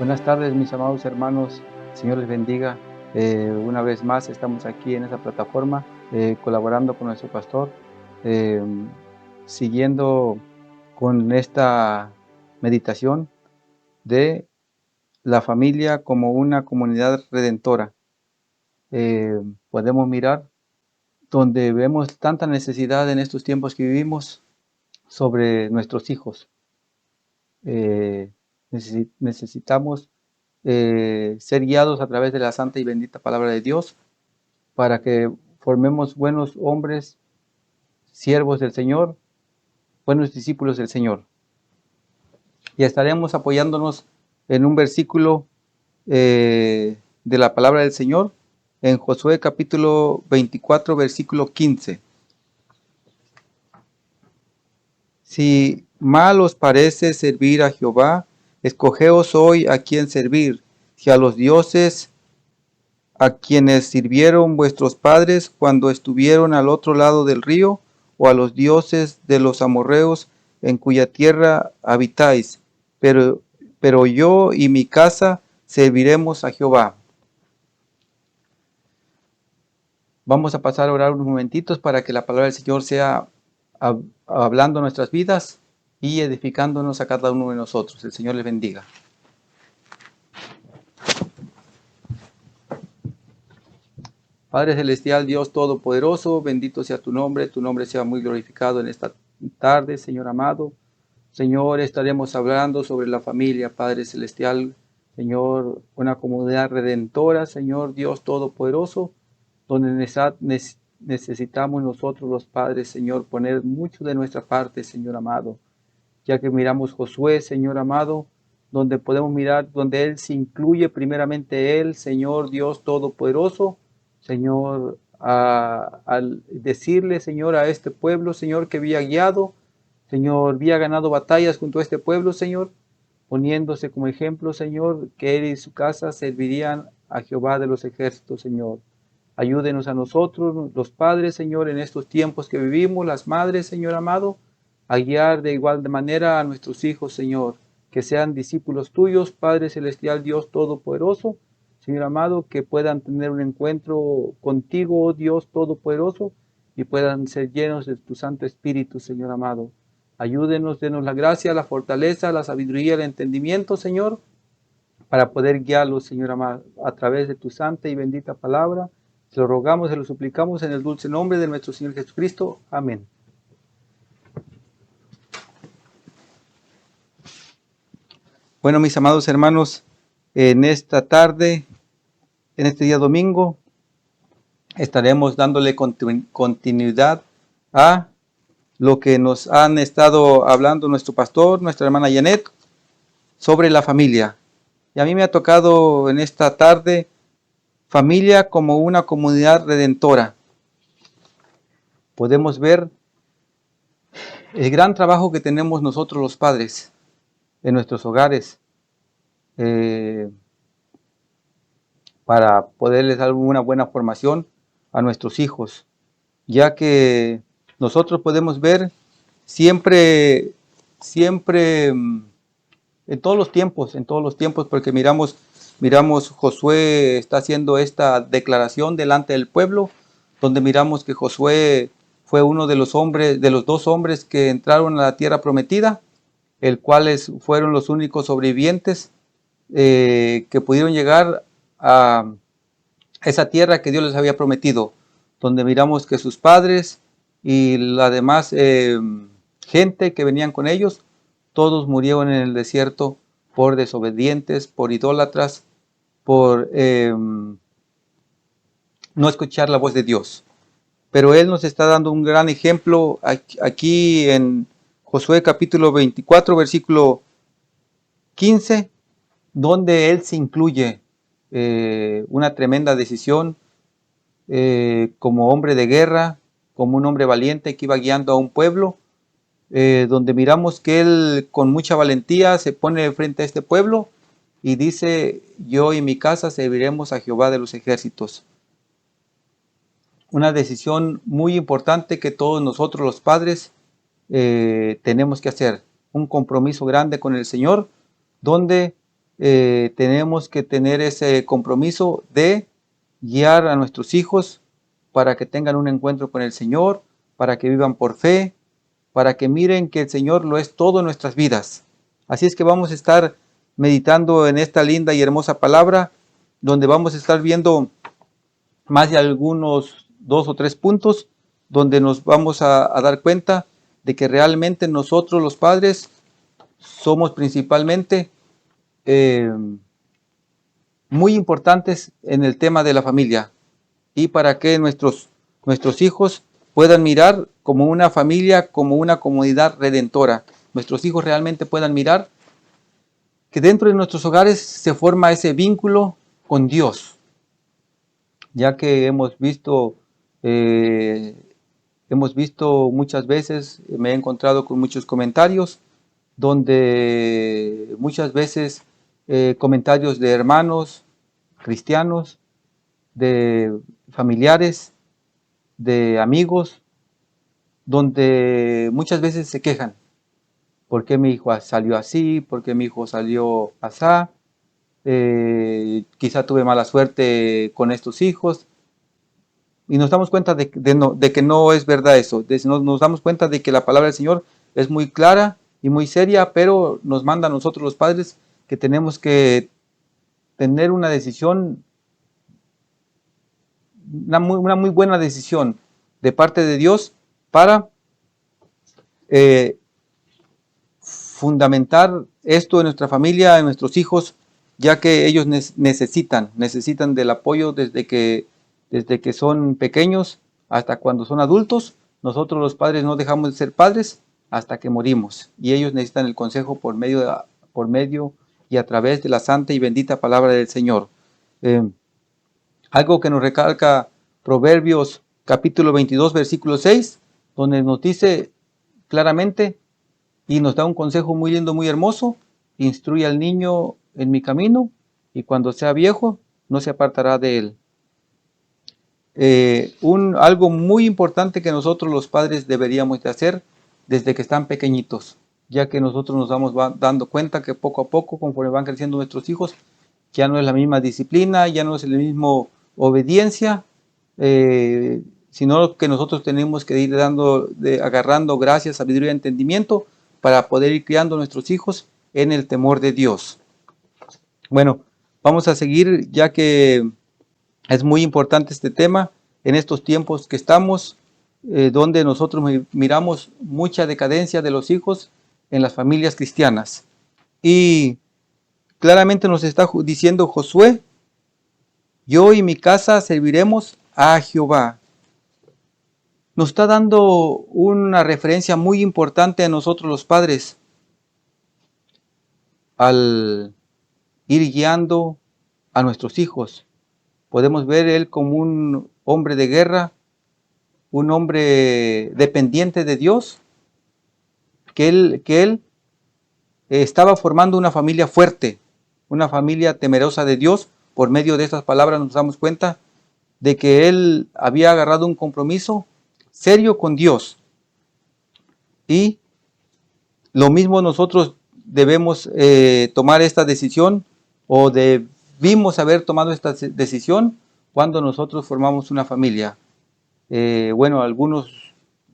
Buenas tardes, mis amados hermanos. Señor les bendiga. Una vez más estamos aquí en esta plataforma colaborando con nuestro pastor, eh, siguiendo con esta meditación de la familia como una comunidad redentora. Podemos mirar donde vemos tanta necesidad en estos tiempos que vivimos sobre nuestros hijos. Necesitamos ser guiados a través de la santa y bendita palabra de Dios para que formemos buenos hombres, siervos del Señor, buenos discípulos del Señor. Y estaremos apoyándonos en un versículo de la palabra del Señor en Josué capítulo 24, versículo 15. Si mal os parece servir a Jehová, escogeos hoy a quién servir, si a los dioses a quienes sirvieron vuestros padres cuando estuvieron al otro lado del río, o a los dioses de los amorreos en cuya tierra habitáis. Pero yo y mi casa serviremos a Jehová. Vamos a pasar a orar unos momentitos para que la palabra del Señor sea hablando nuestras vidas y edificándonos a cada uno de nosotros. El Señor les bendiga. Padre Celestial, Dios Todopoderoso, bendito sea tu nombre sea muy glorificado en esta tarde, Señor amado. Señor, estaremos hablando sobre la familia, Padre Celestial, Señor, una comunidad redentora, Señor Dios Todopoderoso, donde necesitamos nosotros los padres, Señor, poner mucho de nuestra parte, Señor amado, ya que miramos Josué, Señor amado, donde podemos mirar, donde Él se incluye primeramente Él, Señor Dios Todopoderoso, Señor, al decirle, Señor, a este pueblo, Señor, que había guiado, Señor, había ganado batallas junto a este pueblo, Señor, poniéndose como ejemplo, Señor, que Él y su casa servirían a Jehová de los ejércitos, Señor. Ayúdenos a nosotros, los padres, Señor, en estos tiempos que vivimos, las madres, Señor amado, a guiar de igual manera a nuestros hijos, Señor, que sean discípulos tuyos, Padre Celestial, Dios Todopoderoso, Señor amado, que puedan tener un encuentro contigo, oh Dios Todopoderoso, y puedan ser llenos de tu Santo Espíritu, Señor amado. Ayúdenos, denos la gracia, la fortaleza, la sabiduría, el entendimiento, Señor, para poder guiarlos, Señor amado, a través de tu santa y bendita palabra. Se lo rogamos, se lo suplicamos en el dulce nombre de nuestro Señor Jesucristo. Amén. Bueno, mis amados hermanos, en esta tarde, en este día domingo, estaremos dándole continuidad a lo que nos han estado hablando nuestro pastor, nuestra hermana Janet, sobre la familia. Y a mí me ha tocado en esta tarde familia como una comunidad redentora. Podemos ver el gran trabajo que tenemos nosotros los padres en nuestros hogares para poderles dar una buena formación a nuestros hijos, ya que nosotros podemos ver siempre en todos los tiempos, porque miramos Josué está haciendo esta declaración delante del pueblo, donde miramos que Josué fue uno de los dos hombres que entraron a la tierra prometida, el cuales fueron los únicos sobrevivientes que pudieron llegar a esa tierra que Dios les había prometido, donde miramos que sus padres y la demás gente que venían con ellos, todos murieron en el desierto por desobedientes, por idólatras, por no escuchar la voz de Dios. Pero Él nos está dando un gran ejemplo aquí en Josué capítulo 24, versículo 15, donde Él se incluye una tremenda decisión como hombre de guerra, como un hombre valiente que iba guiando a un pueblo, donde miramos que Él con mucha valentía se pone frente a este pueblo y dice: yo y mi casa serviremos a Jehová de los ejércitos. Una decisión muy importante que todos nosotros los padres tenemos que hacer, un compromiso grande con el Señor, donde tenemos que tener ese compromiso de guiar a nuestros hijos para que tengan un encuentro con el Señor, para que vivan por fe, para que miren que el Señor lo es todo en nuestras vidas. Así es que vamos a estar meditando en esta linda y hermosa palabra, donde vamos a estar viendo más de algunos 2 o 3 puntos, donde nos vamos a dar cuenta de que realmente nosotros los padres somos principalmente muy importantes en el tema de la familia, y para que nuestros hijos puedan mirar como una familia, como una comunidad redentora. Nuestros hijos realmente puedan mirar que dentro de nuestros hogares se forma ese vínculo con Dios, ya que hemos visto muchas veces, me he encontrado con muchos comentarios, donde muchas veces comentarios de hermanos cristianos, de familiares, de amigos, donde muchas veces se quejan. ¿Por qué mi hijo salió así? ¿Por qué mi hijo salió asá? Quizá tuve mala suerte con estos hijos. Y nos damos cuenta de que no es verdad eso. Nos damos cuenta de que la palabra del Señor es muy clara y muy seria, pero nos manda a nosotros los padres que tenemos que tener una decisión, una muy buena decisión de parte de Dios para fundamentar esto en nuestra familia, en nuestros hijos, ya que ellos necesitan del apoyo desde que son pequeños hasta cuando son adultos. Nosotros los padres no dejamos de ser padres hasta que morimos, y ellos necesitan el consejo por medio y a través de la santa y bendita palabra del Señor. Algo que nos recalca Proverbios capítulo 22, versículo 6, donde nos dice claramente y nos da un consejo muy lindo, muy hermoso: instruye al niño en mi camino, y cuando sea viejo no se apartará de él. Algo muy importante que nosotros los padres deberíamos de hacer desde que están pequeñitos, ya que nosotros nos vamos dando cuenta que poco a poco, conforme van creciendo nuestros hijos, ya no es la misma disciplina, ya no es la misma obediencia, sino que nosotros tenemos que ir agarrando gracia, sabiduría y entendimiento para poder ir criando a nuestros hijos en el temor de Dios. Bueno, vamos a seguir, ya que es muy importante este tema en estos tiempos que estamos, donde nosotros miramos mucha decadencia de los hijos en las familias cristianas. Y claramente nos está diciendo Josué: yo y mi casa serviremos a Jehová. Nos está dando una referencia muy importante a nosotros los padres al ir guiando a nuestros hijos. Podemos ver él como un hombre de guerra, un hombre dependiente de Dios, que él estaba formando una familia fuerte, una familia temerosa de Dios. Por medio de estas palabras nos damos cuenta de que él había agarrado un compromiso serio con Dios. Y lo mismo nosotros debemos tomar esta decisión, o debimos haber tomado esta decisión cuando nosotros formamos una familia. Bueno, algunos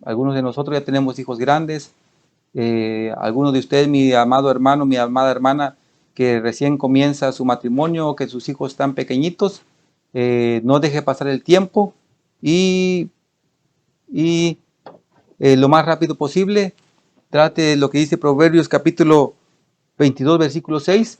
de nosotros ya tenemos hijos grandes. Algunos de ustedes, mi amado hermano, mi amada hermana, que recién comienza su matrimonio, que sus hijos están pequeñitos, no deje pasar el tiempo y lo más rápido posible trate lo que dice Proverbios capítulo 22, versículo 6,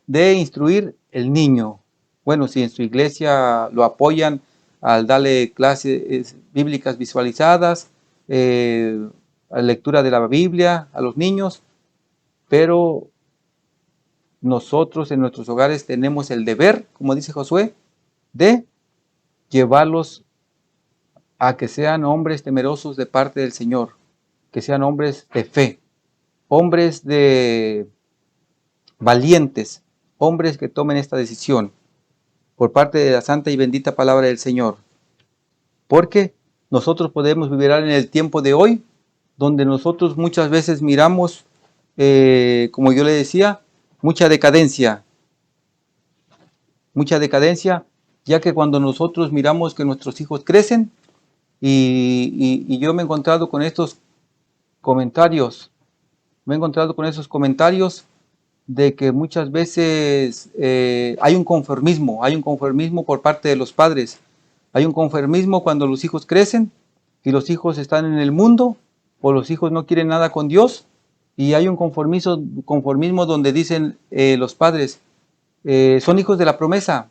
de instruir el niño. Bueno, si en su iglesia lo apoyan al darle clases bíblicas visualizadas, a lectura de la Biblia a los niños, pero nosotros en nuestros hogares tenemos el deber, como dice Josué, de llevarlos a que sean hombres temerosos de parte del Señor, que sean hombres de fe, hombres valientes, hombres que tomen esta decisión por parte de la santa y bendita palabra del Señor. Porque nosotros podemos vivir en el tiempo de hoy, donde nosotros muchas veces miramos, como yo le decía, mucha decadencia. mucha decadencia, ya que cuando nosotros miramos que nuestros hijos crecen, y yo me he encontrado con estos comentarios, de que muchas veces hay un conformismo por parte de los padres, hay un conformismo cuando los hijos crecen y los hijos están en el mundo o los hijos no quieren nada con Dios, y hay un conformismo donde dicen los padres, son hijos de la promesa,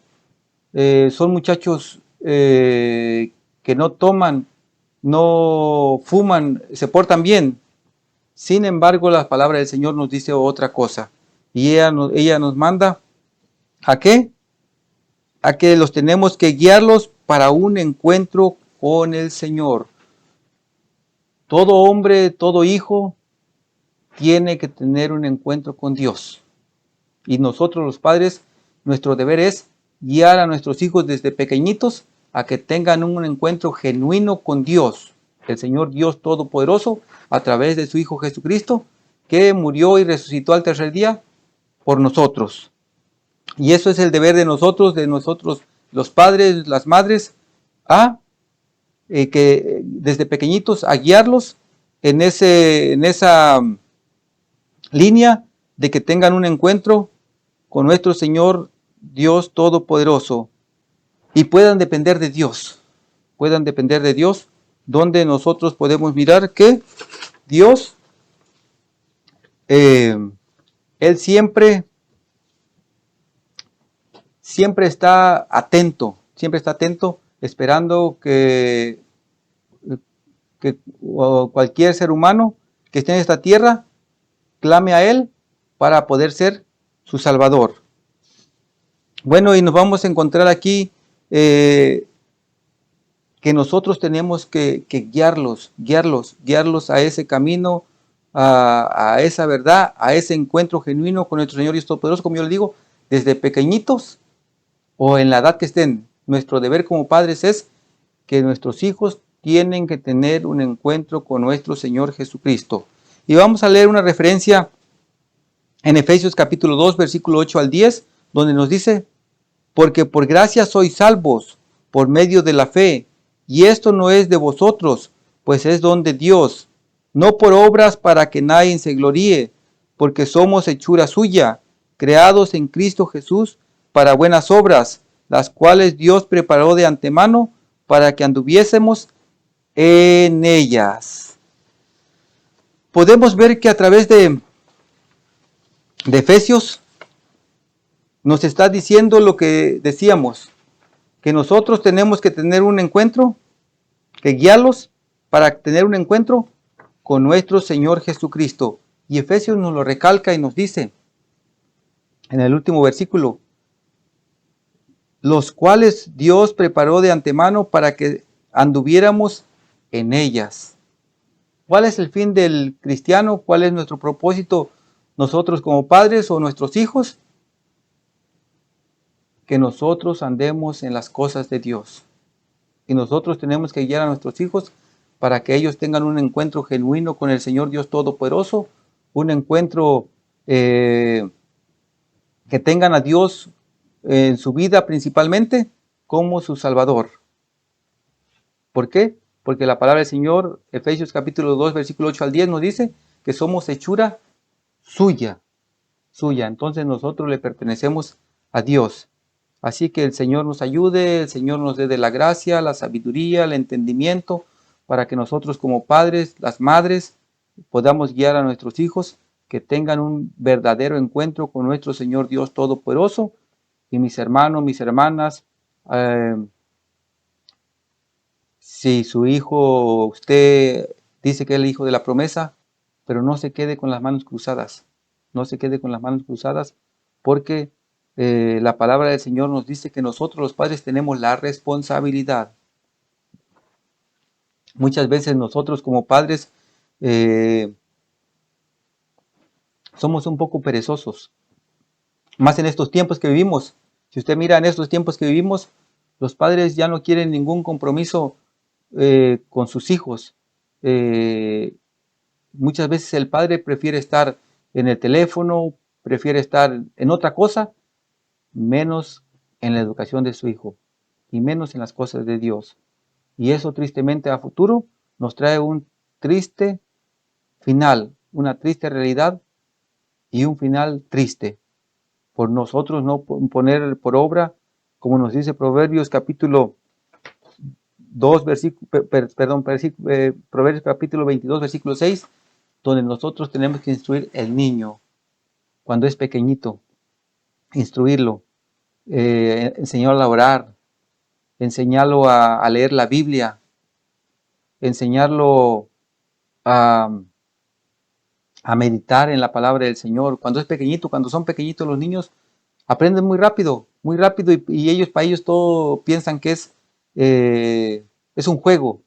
son muchachos que no toman, no fuman, se portan bien. Sin embargo, la palabra del Señor nos dice otra cosa. Y ella nos manda, ¿a qué? A que los tenemos que guiarlos para un encuentro con el Señor. Todo hombre, todo hijo, tiene que tener un encuentro con Dios. Y nosotros los padres, nuestro deber es guiar a nuestros hijos desde pequeñitos a que tengan un encuentro genuino con Dios, el Señor Dios Todopoderoso, a través de su Hijo Jesucristo, que murió y resucitó al tercer día por nosotros. Y eso es el deber de nosotros los padres, las madres, a que desde pequeñitos a guiarlos en esa línea de que tengan un encuentro con nuestro Señor Dios Todopoderoso y puedan depender de Dios, donde nosotros podemos mirar que Dios, Él siempre está atento, esperando que cualquier ser humano que esté en esta tierra clame a Él para poder ser su Salvador. Bueno, y nos vamos a encontrar aquí que nosotros tenemos que guiarlos a ese camino, a esa verdad, a ese encuentro genuino con nuestro Señor Dios Todopoderoso, como yo le digo, desde pequeñitos o en la edad que estén. Nuestro deber como padres es que nuestros hijos tienen que tener un encuentro con nuestro Señor Jesucristo. Y vamos a leer una referencia en Efesios capítulo 2, versículo 8 al 10, donde nos dice, porque por gracia sois salvos por medio de la fe, y esto no es de vosotros, pues es don de Dios, no por obras para que nadie se gloríe, porque somos hechura suya, creados en Cristo Jesús para buenas obras, las cuales Dios preparó de antemano para que anduviésemos en ellas. Podemos ver que a través de Efesios nos está diciendo lo que decíamos, que nosotros tenemos que tener un encuentro, que guiarlos para tener un encuentro con nuestro Señor Jesucristo. Y Efesios nos lo recalca y nos dice en el último versículo, los cuales Dios preparó de antemano para que anduviéramos en ellas. ¿Cuál es el fin del cristiano? ¿Cuál es nuestro propósito nosotros como padres o nuestros hijos? Que nosotros andemos en las cosas de Dios. Y nosotros tenemos que guiar a nuestros hijos para que ellos tengan un encuentro genuino con el Señor Dios Todopoderoso, un encuentro que tengan a Dios en su vida principalmente como su Salvador. ¿Por qué? Porque la palabra del Señor, Efesios capítulo 2, versículo 8 al 10, nos dice que somos hechura suya. Entonces nosotros le pertenecemos a Dios. Así que el Señor nos ayude, el Señor nos dé de la gracia, la sabiduría, el entendimiento, para que nosotros como padres, las madres, podamos guiar a nuestros hijos que tengan un verdadero encuentro con nuestro Señor Dios Todopoderoso. Y mis hermanos, mis hermanas, si su hijo, usted dice que es el hijo de la promesa, pero no se quede con las manos cruzadas. No se quede con las manos cruzadas, porque la palabra del Señor nos dice que nosotros los padres tenemos la responsabilidad. Muchas veces nosotros como padres somos un poco perezosos. Más en estos tiempos que vivimos. Si usted mira en estos tiempos que vivimos, los padres ya no quieren ningún compromiso con sus hijos. Muchas veces el padre prefiere estar en el teléfono, prefiere estar en otra cosa, menos en la educación de su hijo, y menos en las cosas de Dios. Y eso tristemente a futuro nos trae un triste final, una triste realidad y un final triste, por nosotros no poner por obra, como nos dice Proverbios capítulo 2, Proverbios capítulo 22, versículo 6, donde nosotros tenemos que instruir el niño cuando es pequeñito, instruirlo, enseñarlo a orar, enseñarlo a leer la Biblia, enseñarlo a, a meditar en la palabra del Señor. Cuando es pequeñito, cuando son pequeñitos los niños, aprenden muy rápido y ellos, para ellos todo piensan que es un juego,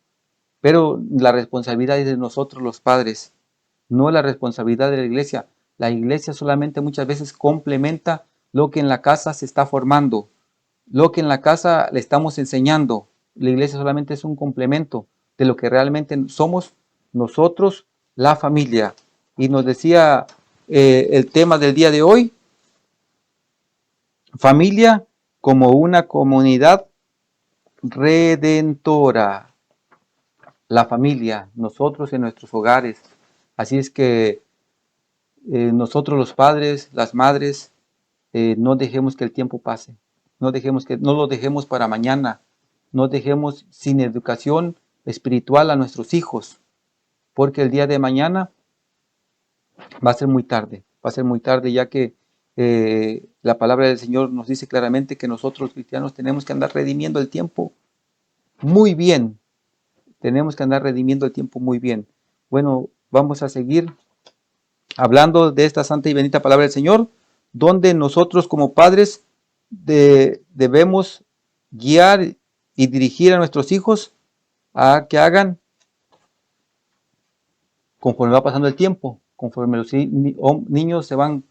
pero la responsabilidad es de nosotros los padres, no la responsabilidad de la iglesia. La iglesia solamente muchas veces complementa lo que en la casa se está formando, lo que en la casa le estamos enseñando. La iglesia solamente es un complemento de lo que realmente somos nosotros, la familia. Y nos decía el tema del día de hoy, familia como una comunidad redentora. La familia, nosotros en nuestros hogares. Así es que nosotros los padres, las madres, no dejemos que el tiempo pase. No lo dejemos para mañana. No dejemos sin educación espiritual a nuestros hijos. Porque el día de mañana va a ser muy tarde. Va a ser muy tarde ya que la palabra del Señor nos dice claramente que nosotros los cristianos tenemos que andar redimiendo el tiempo muy bien. Tenemos que andar redimiendo el tiempo muy bien. Bueno, vamos a seguir hablando de esta santa y bendita palabra del Señor, donde nosotros como padres debemos guiar y dirigir a nuestros hijos a que hagan conforme va pasando el tiempo, conforme los niños se van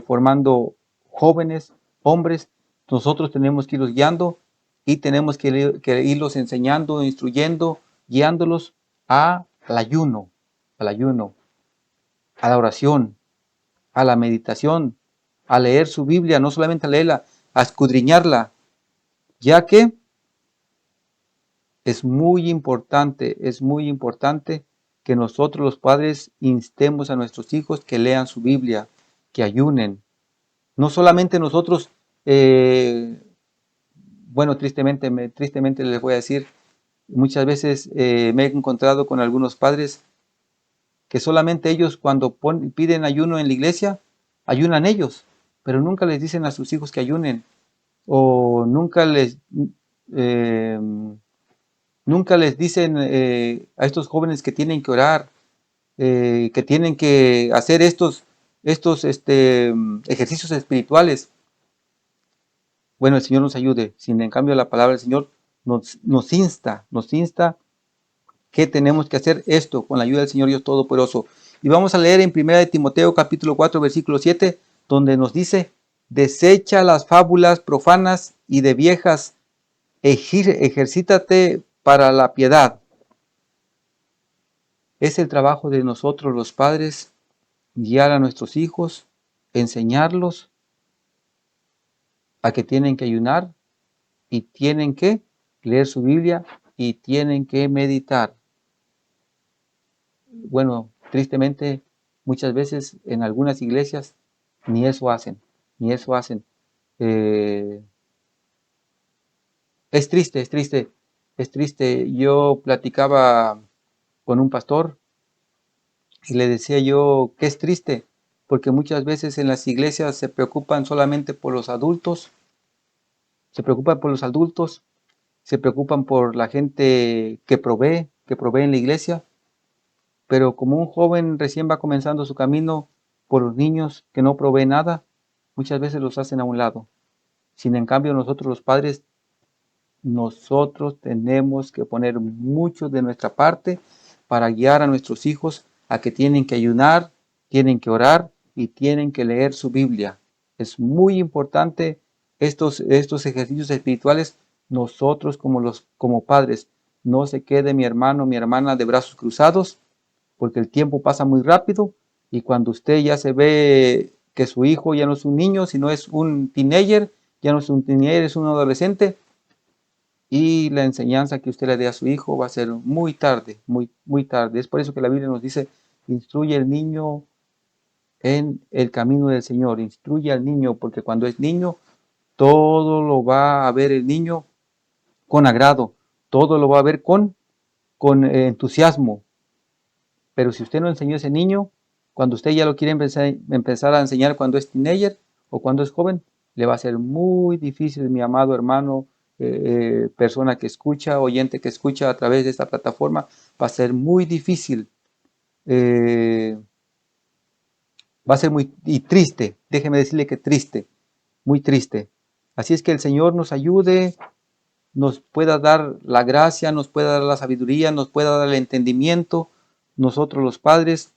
formando jóvenes, hombres, nosotros tenemos que irlos guiando y tenemos que irlos enseñando, instruyendo, guiándolos al ayuno, al ayuno, a la oración, a la meditación, a leer su Biblia, no solamente a leerla, a escudriñarla, ya que es muy importante que nosotros los padres instemos a nuestros hijos que lean su Biblia, que ayunen. No solamente nosotros, bueno, tristemente les voy a decir, muchas veces me he encontrado con algunos padres que solamente ellos cuando piden ayuno en la iglesia, ayunan ellos, pero nunca les dicen a sus hijos que ayunen, o eh, nunca les dicen a estos jóvenes que tienen que orar, que tienen que hacer estos ejercicios espirituales. Bueno, el Señor nos ayude. Sin en cambio la palabra del Señor nos insta que tenemos que hacer esto con la ayuda del Señor Dios Todopoderoso. Y vamos a leer en 1 de Timoteo capítulo 4 versículo 7, donde nos dice, desecha las fábulas profanas y de viejas, ejercítate para la piedad. Es el trabajo de nosotros los padres guiar a nuestros hijos, enseñarlos a que tienen que ayunar y tienen que leer su Biblia y tienen que meditar. Bueno, tristemente, muchas veces en algunas iglesias ni eso hacen, ni eso hacen. Es triste, es triste, es triste. Yo platicaba con un pastor y le decía yo que es triste, porque muchas veces en las iglesias se preocupan solamente por los adultos, se preocupan por los adultos, se preocupan por la gente que provee en la iglesia, pero como un joven recién va comenzando su camino, por los niños que no proveen nada, muchas veces los hacen a un lado. Sin en cambio nosotros los padres, nosotros tenemos que poner mucho de nuestra parte para guiar a nuestros hijos a que tienen que ayunar, tienen que orar y tienen que leer su Biblia. Es muy importante estos ejercicios espirituales. Nosotros como padres, no se quede mi hermano, mi hermana de brazos cruzados, porque el tiempo pasa muy rápido y cuando usted ya se ve que su hijo ya no es un niño, sino es un teenager, ya no es un teenager, es un adolescente, y la enseñanza que usted le dé a su hijo va a ser muy tarde, muy tarde. Es por eso que la Biblia nos dice, instruye al niño en el camino del Señor, instruye al niño, porque cuando es niño, todo lo va a ver el niño con agrado, todo lo va a ver con entusiasmo. Pero si usted no enseñó a ese niño, cuando usted ya lo quiere empezar a enseñar cuando es teenager o cuando es joven, le va a ser muy difícil, mi amado hermano, persona que escucha, oyente que escucha a través de esta plataforma, va a ser muy difícil, va a ser muy triste, déjeme decirle que triste, muy triste. Así es que el Señor nos ayude, nos pueda dar la gracia, nos pueda dar la sabiduría, nos pueda dar el entendimiento, nosotros los padres,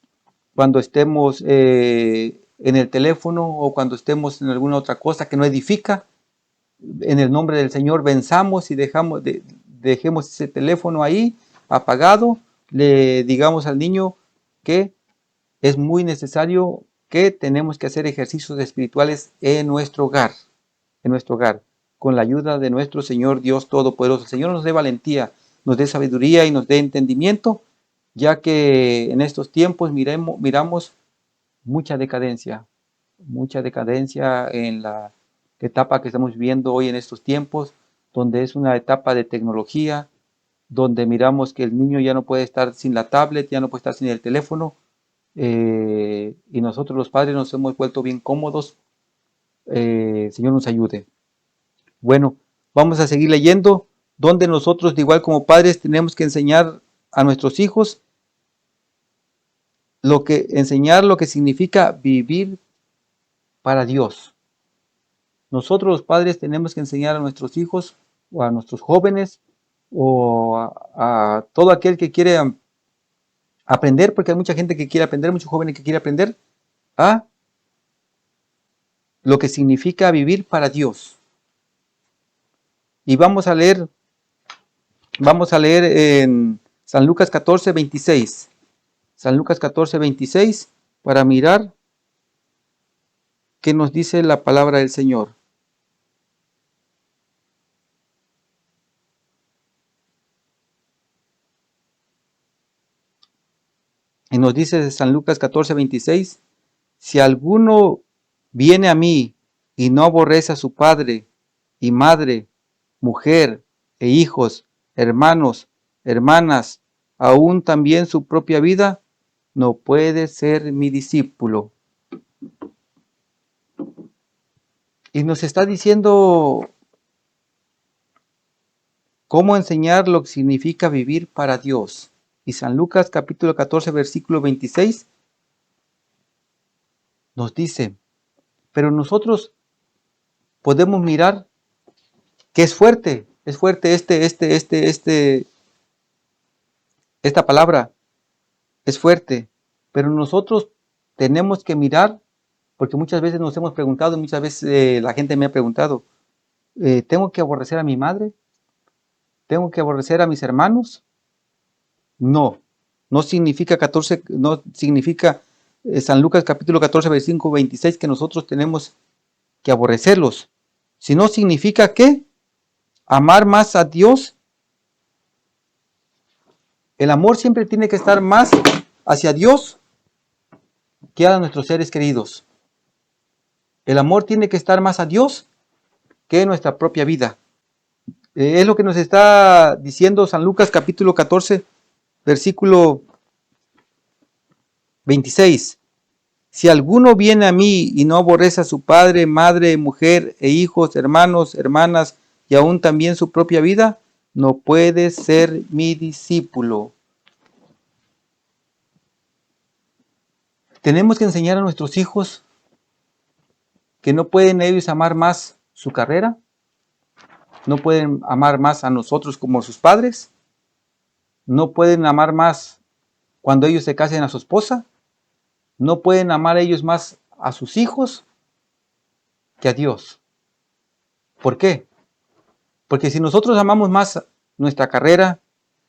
cuando estemos en el teléfono o cuando estemos en alguna otra cosa que no edifica, en el nombre del Señor venzamos y dejemos ese teléfono ahí apagado, le digamos al niño que es muy necesario que tenemos que hacer ejercicios espirituales en nuestro hogar, con la ayuda de nuestro Señor Dios Todopoderoso. El Señor nos dé valentía, nos dé sabiduría y nos dé entendimiento, ya que en estos tiempos miramos mucha decadencia en la etapa que estamos viviendo hoy en estos tiempos, donde es una etapa de tecnología, donde miramos que el niño ya no puede estar sin la tablet, ya no puede estar sin el teléfono, y nosotros los padres nos hemos vuelto bien cómodos. Señor nos ayude. Bueno, vamos a seguir leyendo, donde nosotros, de igual como padres, tenemos que enseñar a nuestros hijos enseñar lo que significa vivir para Dios. Nosotros los padres tenemos que enseñar a nuestros hijos o a nuestros jóvenes o a todo aquel que quiere aprender, porque hay mucha gente que quiere aprender, muchos jóvenes que quieren aprender, a lo que significa vivir para Dios. Y vamos a leer en San Lucas 14, 26. San Lucas 14, 26, para mirar qué nos dice la palabra del Señor. Y nos dice San Lucas 14, 26, si alguno viene a mí y no aborrece a su padre y madre, mujer e hijos, hermanos, hermanas, aún también su propia vida, no puede ser mi discípulo. Y nos está diciendo cómo enseñar lo que significa vivir para Dios. Y San Lucas capítulo 14, versículo 26 nos dice, pero nosotros podemos mirar que es fuerte esta palabra, es fuerte, pero nosotros tenemos que mirar, porque muchas veces nos hemos preguntado, muchas veces la gente me ha preguntado, ¿tengo que aborrecer a mi madre? ¿Tengo que aborrecer a mis hermanos? No, no significa San Lucas capítulo 14, versículo 26 que nosotros tenemos que aborrecerlos, sino significa que amar más a Dios. El amor siempre tiene que estar más hacia Dios que a nuestros seres queridos. El amor tiene que estar más a Dios que en nuestra propia vida. Es lo que nos está diciendo San Lucas capítulo 14, versículo 26. Si alguno viene a mí y no aborrece a su padre, madre, mujer e hijos, hermanos, hermanas y aún también su propia vida, no puede ser mi discípulo. Tenemos que enseñar a nuestros hijos que no pueden ellos amar más su carrera, no pueden amar más a nosotros como sus padres, no pueden amar más cuando ellos se casen a su esposa, no pueden amar ellos más a sus hijos que a Dios. ¿Por qué? Porque si nosotros amamos más nuestra carrera,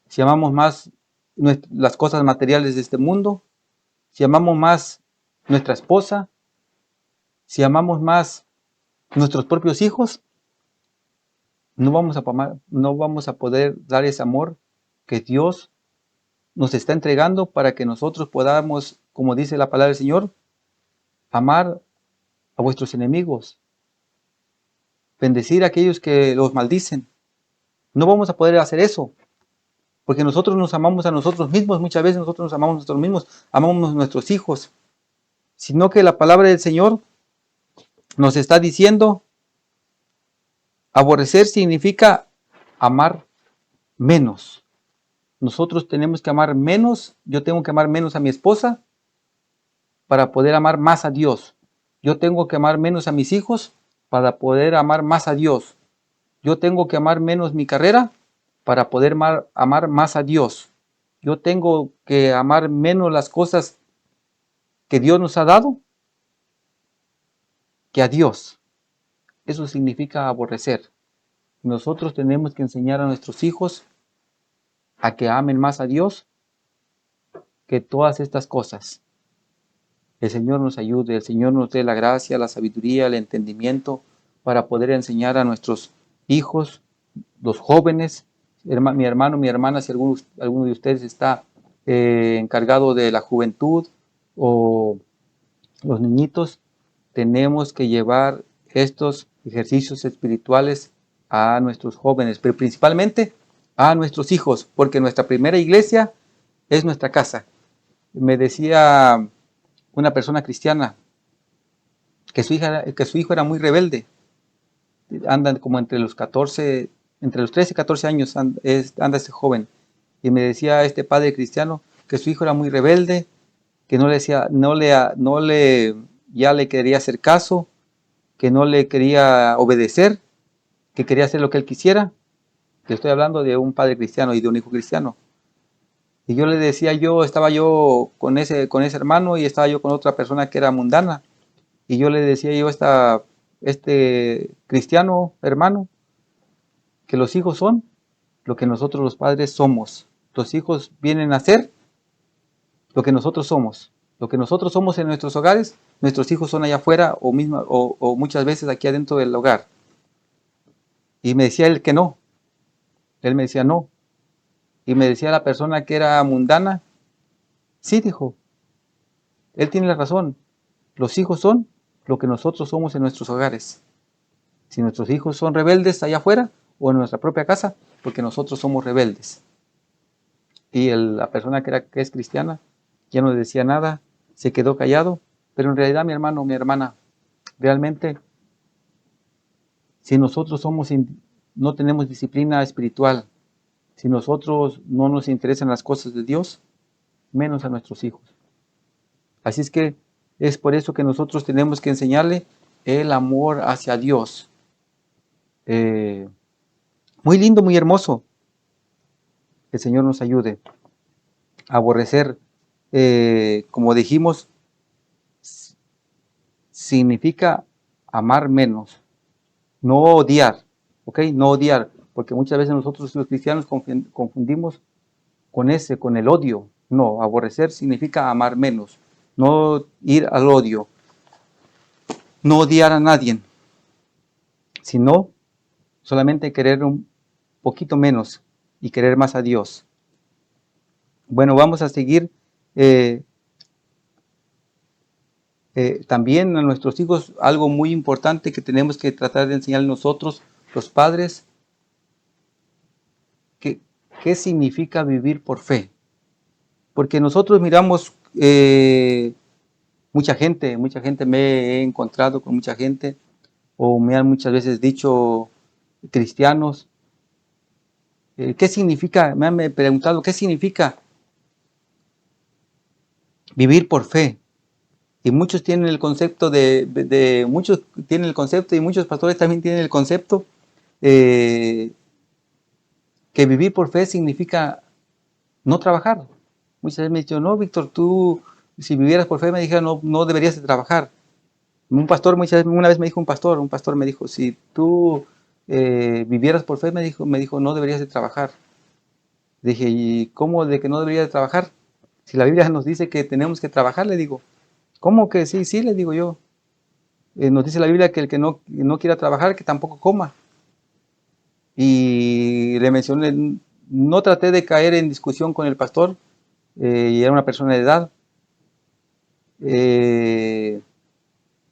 si amamos más las cosas materiales de este mundo, si amamos más nuestra esposa, si amamos más nuestros propios hijos, no vamos a poder dar ese amor que Dios nos está entregando para que nosotros podamos, como dice la palabra del Señor, amar a vuestros enemigos, bendecir a aquellos que los maldicen. No vamos a poder hacer eso, porque nosotros nos amamos a nosotros mismos, muchas veces nosotros nos amamos a nosotros mismos, amamos a nuestros hijos, sino que la palabra del Señor nos está diciendo, aborrecer significa amar menos. Nosotros tenemos que amar menos, yo tengo que amar menos a mi esposa para poder amar más a Dios. Yo tengo que amar menos a mis hijos para poder amar más a Dios. Yo tengo que amar menos mi carrera para poder amar más a Dios. Yo tengo que amar menos las cosas que Dios nos ha dado que a Dios. Eso significa aborrecer. Nosotros tenemos que enseñar a nuestros hijos a que amen más a Dios que todas estas cosas. El Señor nos ayude, el Señor nos dé la gracia, la sabiduría, el entendimiento para poder enseñar a nuestros hijos, los jóvenes, mi hermano, mi hermana, si alguno de ustedes está encargado de la juventud o los niñitos, tenemos que llevar estos ejercicios espirituales a nuestros jóvenes, pero principalmente a nuestros hijos, porque nuestra primera iglesia es nuestra casa. Me decía una persona cristiana que su hijo era muy rebelde, anda como entre los 13 y 14 años anda este joven, y me decía este padre cristiano que su hijo era muy rebelde, que ya le quería hacer caso, que no le quería obedecer, que quería hacer lo que él quisiera. Le estoy hablando de un padre cristiano y de un hijo cristiano. Y yo le decía, estaba yo con ese hermano y estaba yo con otra persona que era mundana. Y yo le decía este cristiano hermano, que los hijos son lo que nosotros los padres somos. Los hijos vienen a ser lo que nosotros somos. Lo que nosotros somos en nuestros hogares, nuestros hijos son allá afuera o muchas veces aquí adentro del hogar. Y me decía él que no. Él me decía no. Y me decía la persona que era mundana, sí, dijo, él tiene la razón. Los hijos son lo que nosotros somos en nuestros hogares. Si nuestros hijos son rebeldes allá afuera o en nuestra propia casa, porque nosotros somos rebeldes. Y la persona que es cristiana ya no decía nada, se quedó callado, pero en realidad mi hermano, mi hermana, realmente si nosotros no tenemos disciplina espiritual, si nosotros no nos interesan las cosas de Dios, menos a nuestros hijos. Así es que es por eso que nosotros tenemos que enseñarle el amor hacia Dios. Muy lindo, muy hermoso. Que el Señor nos ayude. Aborrecer, como dijimos, significa amar menos, no odiar, ¿ok? No odiar, porque muchas veces nosotros los cristianos confundimos con el odio. No, aborrecer significa amar menos, no ir al odio, no odiar a nadie, sino solamente querer un poquito menos y querer más a Dios. Bueno, vamos a seguir también a nuestros hijos algo muy importante que tenemos que tratar de enseñar nosotros, los padres, qué significa vivir por fe. Porque nosotros miramos mucha gente me he encontrado con mucha gente, o me han muchas veces dicho cristianos, ¿qué significa? Me han preguntado, ¿qué significa vivir por fe? Y muchos tienen el concepto muchos tienen el concepto y muchos pastores también tienen el concepto que vivir por fe significa no trabajar. Muchas veces me han dicho, no, Víctor, tú si vivieras por fe, me dijeron, no deberías de trabajar. Un pastor, una vez me dijo un pastor me dijo, si tú vivieras por fe, me dijo, no deberías de trabajar. Dije, ¿y cómo de que no debería de trabajar? Si la Biblia nos dice que tenemos que trabajar, le digo. ¿Cómo que sí? Sí, le digo yo. Nos dice la Biblia que el que no quiera trabajar, que tampoco coma. y le mencioné, no traté de caer en discusión con el pastor, y era una persona de edad,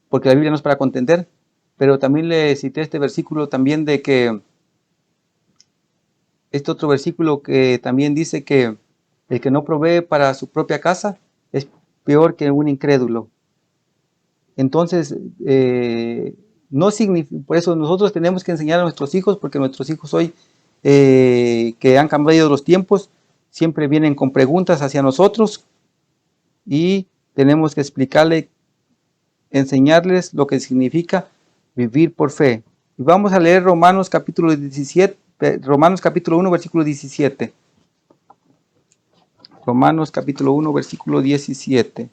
porque la Biblia no es para contender, pero también le cité este versículo también de que, este otro versículo que también dice que el que no provee para su propia casa es peor que un incrédulo. Entonces, no significa, por eso nosotros tenemos que enseñar a nuestros hijos, porque nuestros hijos hoy, que han cambiado los tiempos, siempre vienen con preguntas hacia nosotros y tenemos que explicarle, enseñarles lo que significa vivir por fe. Y vamos a leer Romanos capítulo 17, Romanos capítulo 1, versículo 17. Romanos capítulo 1, versículo 17.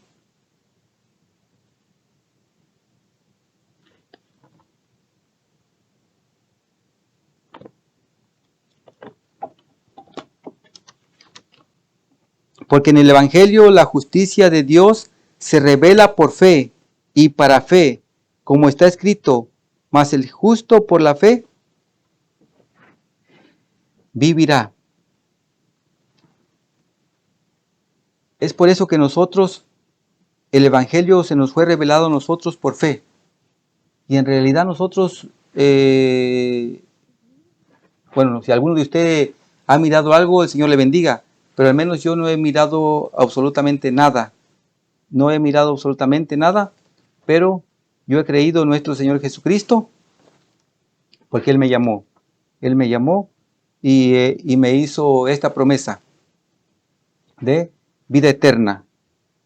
Porque en el Evangelio la justicia de Dios se revela por fe y para fe, como está escrito, mas el justo por la fe vivirá. Es por eso que nosotros, el Evangelio se nos fue revelado a nosotros por fe. Y en realidad nosotros, bueno, si alguno de ustedes ha mirado algo, el Señor le bendiga, pero al menos yo no he mirado absolutamente nada. No he mirado absolutamente nada, pero yo he creído en nuestro Señor Jesucristo porque Él me llamó. Él me llamó y me hizo esta promesa de vida eterna.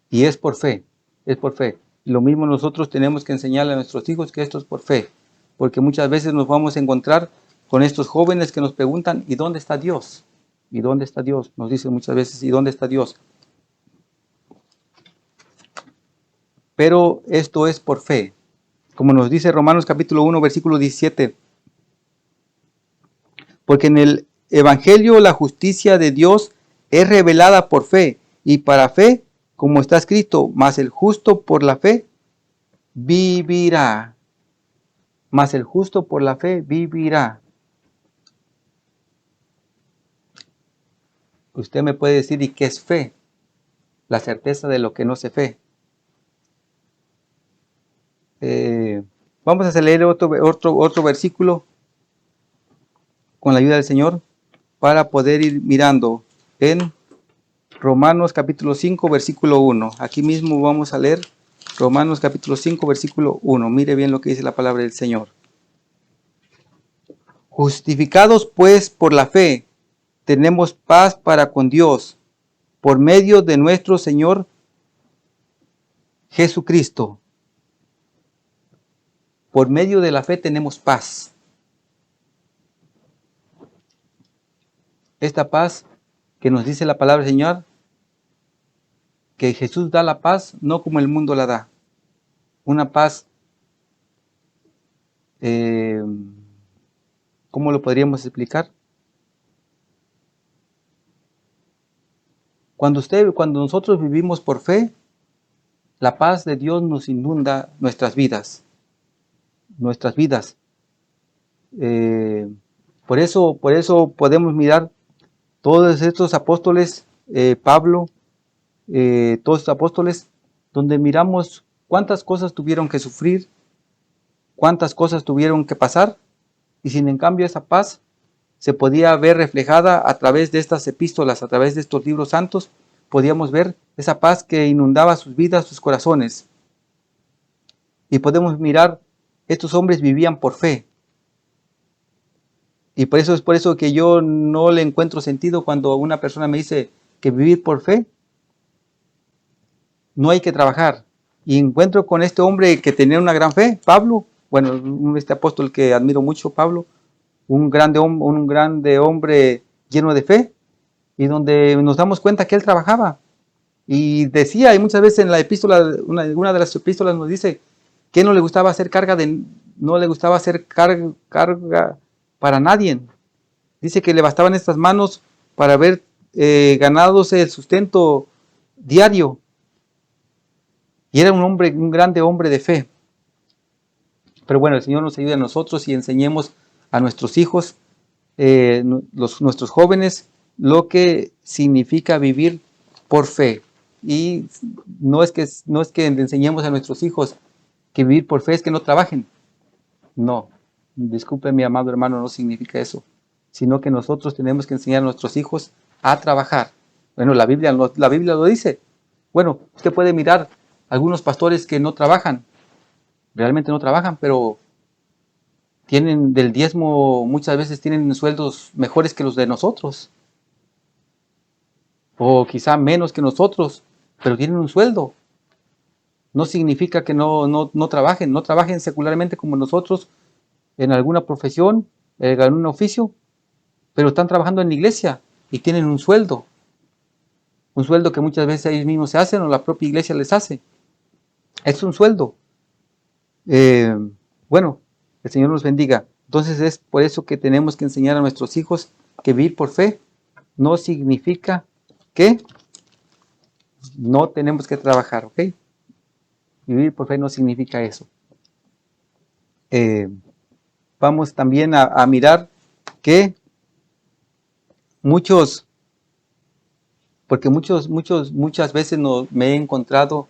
Y es por fe, es por fe. Lo mismo nosotros tenemos que enseñarle a nuestros hijos que esto es por fe, porque muchas veces nos vamos a encontrar con estos jóvenes que nos preguntan, ¿y dónde está Dios? ¿Y dónde está Dios? Nos dicen muchas veces, ¿y dónde está Dios? Pero esto es por fe. Como nos dice Romanos capítulo 1, versículo 17. Porque en el Evangelio la justicia de Dios es revelada por fe, y para fe, como está escrito, mas el justo por la fe vivirá. Mas el justo por la fe vivirá. Usted me puede decir, ¿y qué es fe? La certeza de lo que no se ve. Vamos a leer otro versículo con la ayuda del Señor para poder ir mirando en Romanos capítulo 5, versículo 1. Aquí mismo vamos a leer Romanos capítulo 5, versículo 1. Mire bien lo que dice la palabra del Señor. Justificados pues por la fe, tenemos paz para con Dios, por medio de nuestro Señor Jesucristo. Por medio de la fe tenemos paz. Esta paz que nos dice la palabra del Señor, que Jesús da la paz no como el mundo la da. Una paz, ¿cómo lo podríamos explicar? Cuando nosotros vivimos por fe, la paz de Dios nos inunda nuestras vidas. Nuestras vidas. Por eso podemos mirar todos estos apóstoles, Pablo, todos estos apóstoles, donde miramos cuántas cosas tuvieron que sufrir, cuántas cosas tuvieron que pasar, y sin en cambio esa paz se podía ver reflejada a través de estas epístolas, a través de estos libros santos, podíamos ver esa paz que inundaba sus vidas, sus corazones. Y podemos mirar, estos hombres vivían por fe. Y es por eso que yo no le encuentro sentido cuando una persona me dice que vivir por fe no hay que trabajar. Y encuentro con este hombre que tenía una gran fe, Pablo, bueno, este apóstol que admiro mucho, Pablo, un grande hombre lleno de fe, y donde nos damos cuenta que él trabajaba. Y decía, y muchas veces en la epístola, una de las epístolas nos dice que no le gustaba hacer carga para nadie. Dice que le bastaban estas manos para haber ganándose el sustento diario. Y era un grande hombre de fe. Pero bueno, el Señor nos ayude a nosotros y enseñemos a nuestros hijos nuestros jóvenes lo que significa vivir por fe. Y no es que le enseñemos a nuestros hijos que vivir por fe es que no trabajen. No, disculpe mi amado hermano, no significa eso, sino que nosotros tenemos que enseñar a nuestros hijos a trabajar. Bueno, la Biblia lo dice. Bueno, usted puede mirar algunos pastores que no trabajan, realmente no trabajan, pero tienen del diezmo, muchas veces tienen sueldos mejores que los de nosotros, o quizá menos que nosotros, pero tienen un sueldo. No significa que no trabajen secularmente como nosotros en alguna profesión, en un oficio, pero están trabajando en la iglesia y tienen un sueldo que muchas veces ellos mismos se hacen o la propia iglesia les hace. Es un sueldo. Bueno, el Señor nos bendiga. Entonces es por eso que tenemos que enseñar a nuestros hijos que vivir por fe no significa que no tenemos que trabajar, ¿ok? Vivir por fe no significa eso. Vamos también a mirar que porque muchas veces me he encontrado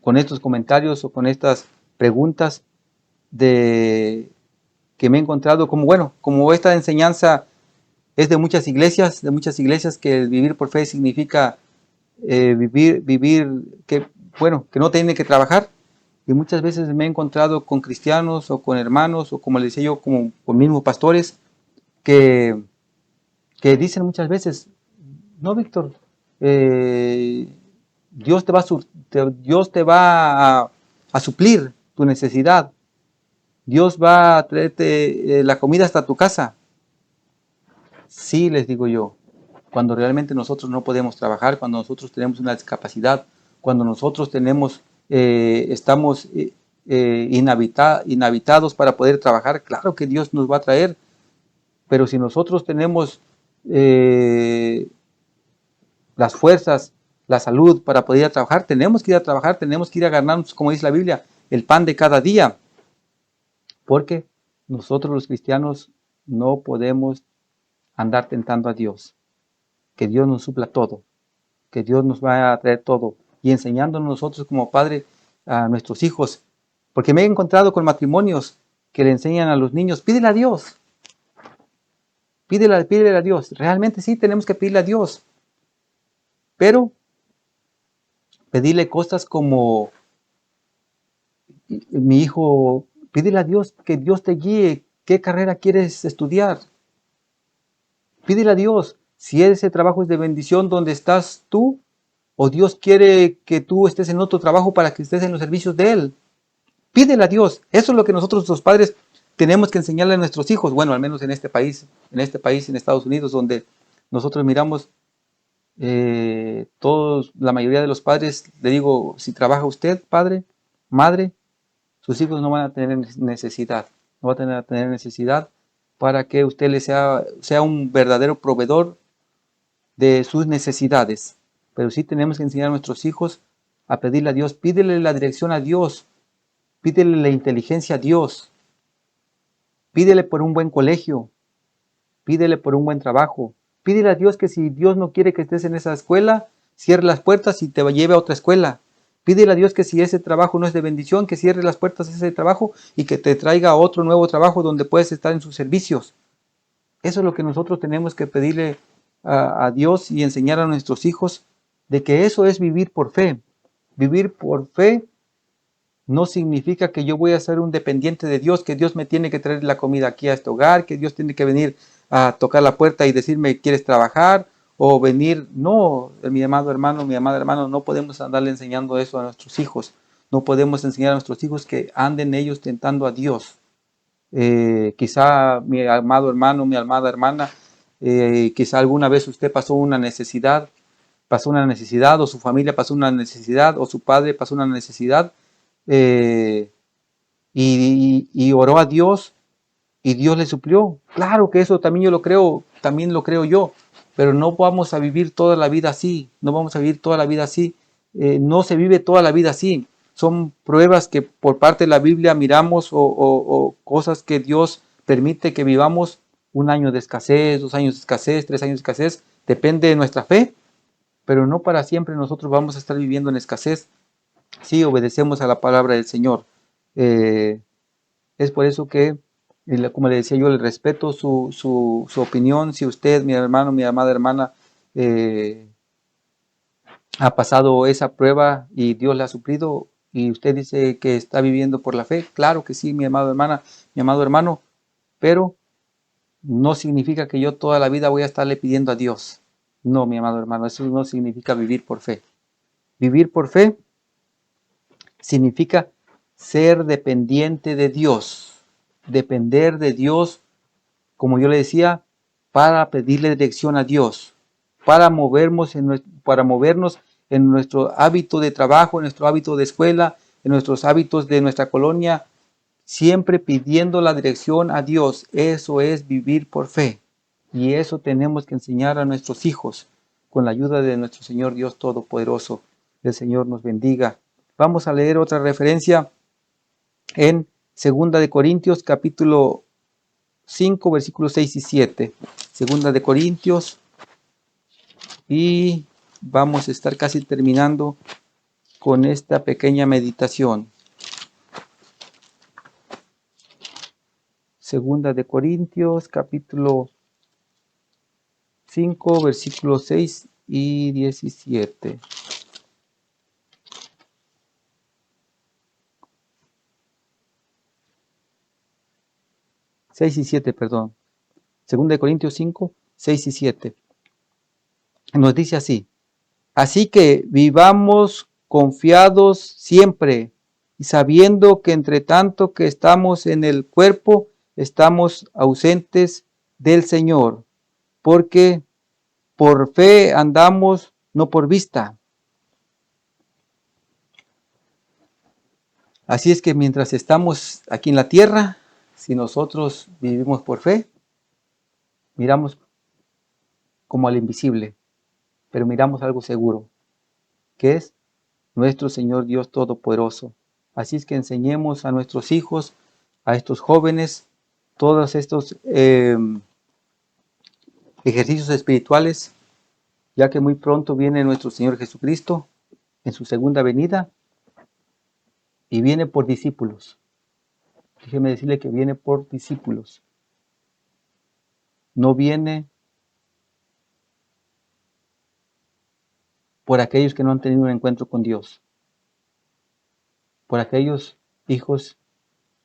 con estos comentarios o con estas preguntas que me he encontrado como esta enseñanza es de muchas iglesias que el vivir por fe significa vivir que no tiene que trabajar. Y muchas veces me he encontrado con cristianos o con hermanos o como les decía yo, como con mismos pastores que dicen muchas veces, no, Víctor, Dios te va a suplir tu necesidad. Dios va a traerte la comida hasta tu casa. Sí, les digo yo, cuando realmente nosotros no podemos trabajar, cuando nosotros tenemos una discapacidad, cuando nosotros estamos inhabitados para poder trabajar, claro que Dios nos va a traer, pero si nosotros tenemos las fuerzas, la salud para poder ir a trabajar, tenemos que ir a trabajar, tenemos que ir a ganarnos, como dice la Biblia, el pan de cada día, porque nosotros los cristianos no podemos andar tentando a Dios, que Dios nos supla todo, que Dios nos va a traer todo, y enseñándonos nosotros como padre a nuestros hijos, porque me he encontrado con matrimonios que le enseñan a los niños, pídele a Dios, pídele a Dios, realmente sí tenemos que pedirle a Dios, pero pedirle cosas como, mi hijo, pídele a Dios que Dios te guíe, qué carrera quieres estudiar, pídele a Dios, si ese trabajo es de bendición donde estás tú, o Dios quiere que tú estés en otro trabajo para que estés en los servicios de Él. Pídele a Dios. Eso es lo que nosotros los padres tenemos que enseñarle a nuestros hijos. Bueno, al menos en este país, en Estados Unidos, donde nosotros miramos la mayoría de los padres, le digo, si trabaja usted, padre, madre, sus hijos no van a tener necesidad. No van a tener necesidad para que usted sea un verdadero proveedor de sus necesidades. Pero sí tenemos que enseñar a nuestros hijos a pedirle a Dios, pídele la dirección a Dios, pídele la inteligencia a Dios, pídele por un buen colegio, pídele por un buen trabajo, pídele a Dios que si Dios no quiere que estés en esa escuela, cierre las puertas y te lleve a otra escuela. Pídele a Dios que si ese trabajo no es de bendición, que cierre las puertas a ese trabajo y que te traiga otro nuevo trabajo donde puedes estar en sus servicios. Eso es lo que nosotros tenemos que pedirle a Dios y enseñar a nuestros hijos, de que eso es vivir por fe. Vivir por fe no significa que yo voy a ser un dependiente de Dios, que Dios me tiene que traer la comida aquí a este hogar, que Dios tiene que venir a tocar la puerta y decirme, ¿quieres trabajar? O venir, no, mi amado hermano, mi amada hermana, no podemos andarle enseñando eso a nuestros hijos. No podemos enseñar a nuestros hijos que anden ellos tentando a Dios. Quizá mi amado hermano, mi amada hermana, quizá alguna vez usted pasó una necesidad, o su familia pasó una necesidad, o su padre pasó una necesidad, y oró a Dios y Dios le suplió. Claro que eso también yo lo creo, también lo creo yo, pero no vamos a vivir toda la vida así, no vamos a vivir toda la vida así, no se vive toda la vida así. Son pruebas que por parte de la Biblia miramos o cosas que Dios permite que vivamos un año de escasez, 2 años de escasez, 3 años de escasez, depende de nuestra fe, pero no para siempre nosotros vamos a estar viviendo en escasez si obedecemos a la palabra del Señor. Es por eso que, como le decía yo, le respeto su opinión. Si usted, mi hermano, mi amada hermana, ha pasado esa prueba y Dios le ha suplido y usted dice que está viviendo por la fe, claro que sí, mi amado hermana, mi amado hermano, pero no significa que yo toda la vida voy a estarle pidiendo a Dios. No, mi amado hermano, eso no significa vivir por fe. Vivir por fe significa ser dependiente de Dios, depender de Dios, como yo le decía, para pedirle dirección a Dios, para movernos en nuestro hábito de trabajo, en nuestro hábito de escuela, en nuestros hábitos de nuestra colonia, siempre pidiendo la dirección a Dios. Eso es vivir por fe. Y eso tenemos que enseñar a nuestros hijos con la ayuda de nuestro Señor Dios Todopoderoso. El Señor nos bendiga. Vamos a leer otra referencia en 2 Corintios capítulo 5 versículos 6 y 7. 2 Corintios, y vamos a estar casi terminando con esta pequeña meditación. 2 Corintios capítulo 5 versículos 6 y 17. 6 y 7, perdón. 2 Corintios 5, 6 y 7. Nos dice así: así que vivamos confiados siempre y sabiendo que entre tanto que estamos en el cuerpo, estamos ausentes del Señor, porque por fe andamos, no por vista. Así es que mientras estamos aquí en la tierra, si nosotros vivimos por fe, miramos como al invisible, pero miramos algo seguro, que es nuestro Señor Dios Todopoderoso. Así es que enseñemos a nuestros hijos, a estos jóvenes, todos estos ejercicios espirituales, ya que muy pronto viene nuestro Señor Jesucristo en su segunda venida y viene por discípulos. Déjeme decirle que viene por discípulos. No viene por aquellos que no han tenido un encuentro con Dios, por aquellos hijos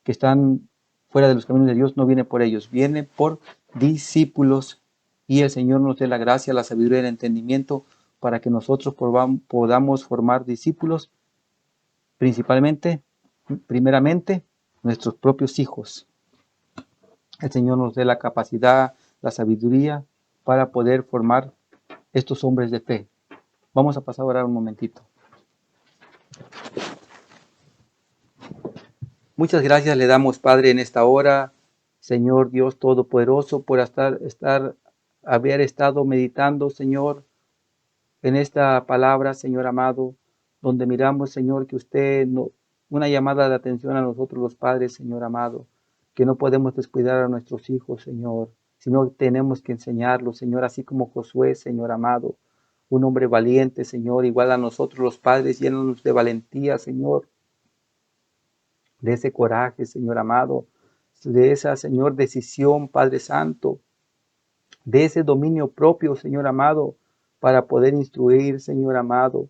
que están fuera de los caminos de Dios, no viene por ellos, viene por discípulos, y el Señor nos dé la gracia, la sabiduría y el entendimiento para que nosotros podamos formar discípulos, primeramente, nuestros propios hijos. El Señor nos dé la capacidad, la sabiduría para poder formar estos hombres de fe. Vamos a pasar a orar un momentito. Muchas gracias le damos, Padre, en esta hora, Señor Dios Todopoderoso, por haber estado meditando, Señor, en esta palabra, Señor amado, donde miramos, Señor, que usted, una llamada de atención a nosotros los padres, Señor amado, que no podemos descuidar a nuestros hijos, Señor, sino tenemos que enseñarlos, Señor, así como Josué, Señor amado, un hombre valiente, Señor, igual a nosotros los padres, llénanos de valentía, Señor, de ese coraje, Señor amado, de esa, Señor, decisión, Padre Santo, de ese dominio propio, Señor amado, para poder instruir, Señor amado,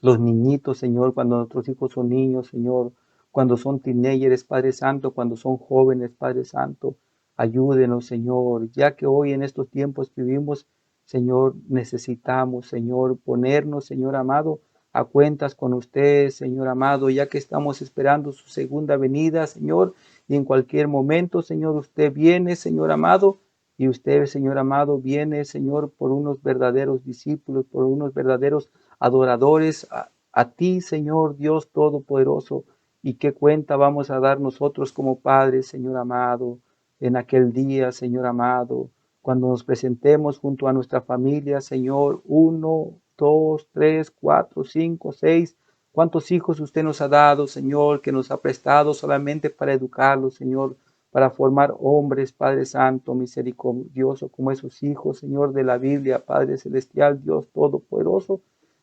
los niñitos, Señor, cuando nuestros hijos son niños, Señor, cuando son teenagers, Padre Santo, cuando son jóvenes, Padre Santo, ayúdenos, Señor, ya que hoy en estos tiempos que vivimos, Señor, necesitamos, Señor, ponernos, Señor amado, a cuentas con usted, Señor amado, ya que estamos esperando su segunda venida, Señor, y en cualquier momento, Señor, usted viene, Señor amado, y usted, Señor amado, viene, Señor, por unos verdaderos discípulos, por unos verdaderos adoradores a ti, Señor Dios Todopoderoso. ¿Y qué cuenta vamos a dar nosotros como padres, Señor amado, en aquel día, Señor amado, cuando nos presentemos junto a nuestra familia, Señor, 1, 2, 3, 4, 5, 6? ¿Cuántos hijos usted nos ha dado, Señor, que nos ha prestado solamente para educarlos, Señor, para formar hombres, Padre Santo, misericordioso, como esos hijos, Señor, de la Biblia, Padre Celestial, Dios Todopoderoso.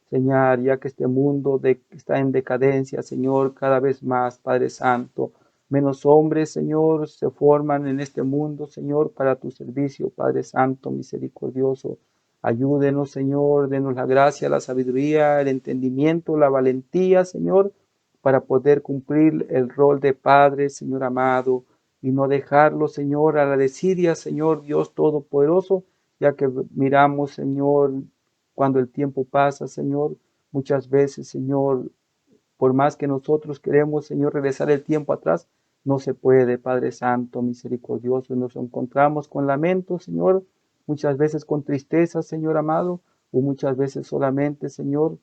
Señor, ya que este mundo está en decadencia, Señor, cada vez más, Padre Santo, menos hombres, Señor, se forman en este mundo, Señor, para tu servicio, Padre Santo, misericordioso. Ayúdenos, Señor, denos la gracia, la sabiduría, el entendimiento, la valentía, Señor, para poder cumplir el rol de Padre, Señor amado, y no dejarlo, Señor, a la desidia, Señor Dios Todopoderoso, ya que miramos, Señor, cuando el tiempo pasa, Señor, muchas veces, Señor, por más que nosotros queremos, Señor, regresar el tiempo atrás, no se puede, Padre Santo, misericordioso. Nos encontramos con lamento, Señor, muchas veces con tristeza, Señor amado, o muchas veces solamente, Señor,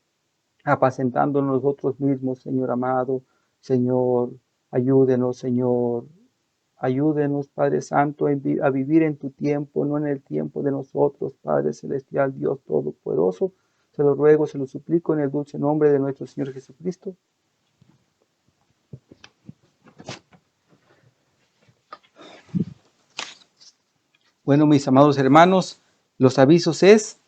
apacentando nosotros mismos, Señor amado. Señor, ayúdenos, Señor. Ayúdenos, Padre Santo, a vivir en tu tiempo, no en el tiempo de nosotros, Padre Celestial, Dios Todopoderoso. Se lo ruego, se lo suplico en el dulce nombre de nuestro Señor Jesucristo. Bueno, mis amados hermanos, los avisos es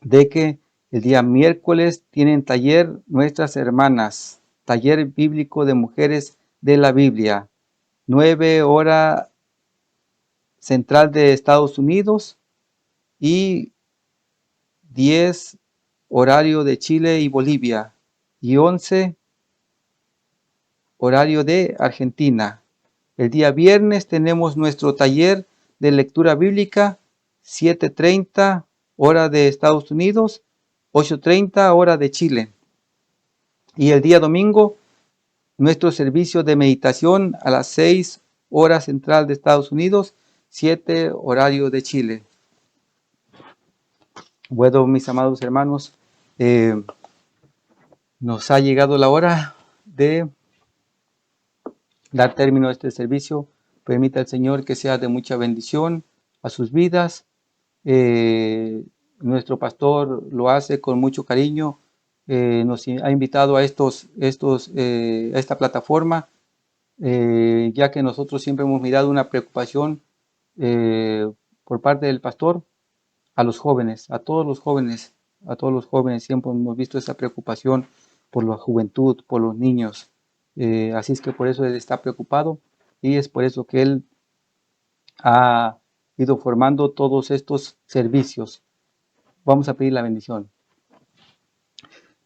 de que el día miércoles tienen taller nuestras hermanas, taller bíblico de mujeres de la Biblia, 9 hora central de Estados Unidos y 10 horario de Chile y Bolivia y 11 horario de Argentina. El día viernes tenemos nuestro taller de lectura bíblica, 7:30 hora de Estados Unidos, 8:30 hora de Chile. Y el día domingo, nuestro servicio de meditación a las 6 horas central de Estados Unidos, 7 horario de Chile. Bueno, mis amados hermanos, nos ha llegado la hora de dar término a este servicio. Permita al Señor que sea de mucha bendición a sus vidas. Nuestro pastor lo hace con mucho cariño. Nos ha invitado a esta plataforma, ya que nosotros siempre hemos mirado una preocupación por parte del pastor a los jóvenes, a todos los jóvenes, siempre hemos visto esa preocupación por la juventud, por los niños. Así es que por eso él está preocupado y es por eso que él ha ido formando todos estos servicios. Vamos a pedir la bendición.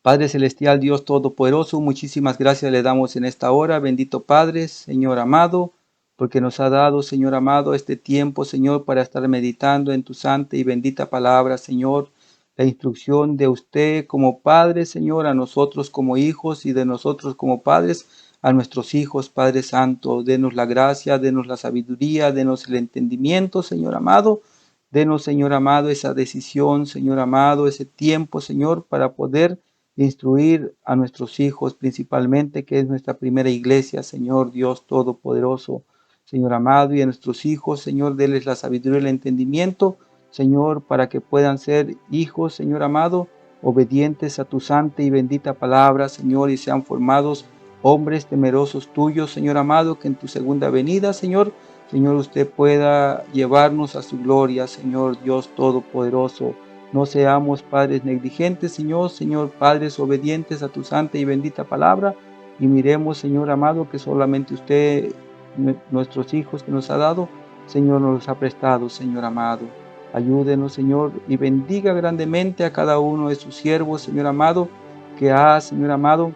Padre Celestial, Dios Todopoderoso, muchísimas gracias le damos en esta hora. Bendito Padre, Señor amado, porque nos ha dado, Señor amado, este tiempo, Señor, para estar meditando en tu santa y bendita palabra, Señor. La instrucción de usted como Padre, Señor, a nosotros como hijos y de nosotros como padres, a nuestros hijos, Padre Santo. Denos la gracia, denos la sabiduría, denos el entendimiento, Señor amado. Denos, Señor amado, esa decisión, Señor amado, ese tiempo, Señor, para poder instruir a nuestros hijos principalmente, que es nuestra primera iglesia, Señor Dios Todopoderoso, Señor amado, y a nuestros hijos, Señor, denles la sabiduría y el entendimiento, Señor, para que puedan ser hijos, Señor amado, obedientes a tu santa y bendita palabra, Señor, y sean formados hombres temerosos tuyos, Señor amado, que en tu segunda venida, Señor, usted pueda llevarnos a su gloria, Señor Dios Todopoderoso. No seamos padres negligentes, Señor, padres obedientes a tu santa y bendita palabra. Y miremos, Señor amado, que solamente usted, nuestros hijos que nos ha dado, Señor, nos los ha prestado, Señor amado. Ayúdenos, Señor, y bendiga grandemente a cada uno de sus siervos, Señor amado, que ha, Señor amado,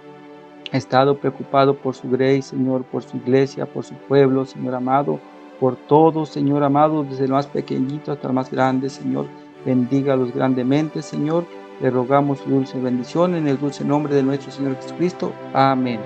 estado preocupado por su grey, Señor, por su iglesia, por su pueblo, Señor amado, por todo, Señor amado, desde el más pequeñito hasta el más grande, Señor. Bendígalos grandemente, Señor. Le rogamos su dulce bendición en el dulce nombre de nuestro Señor Jesucristo. Amén.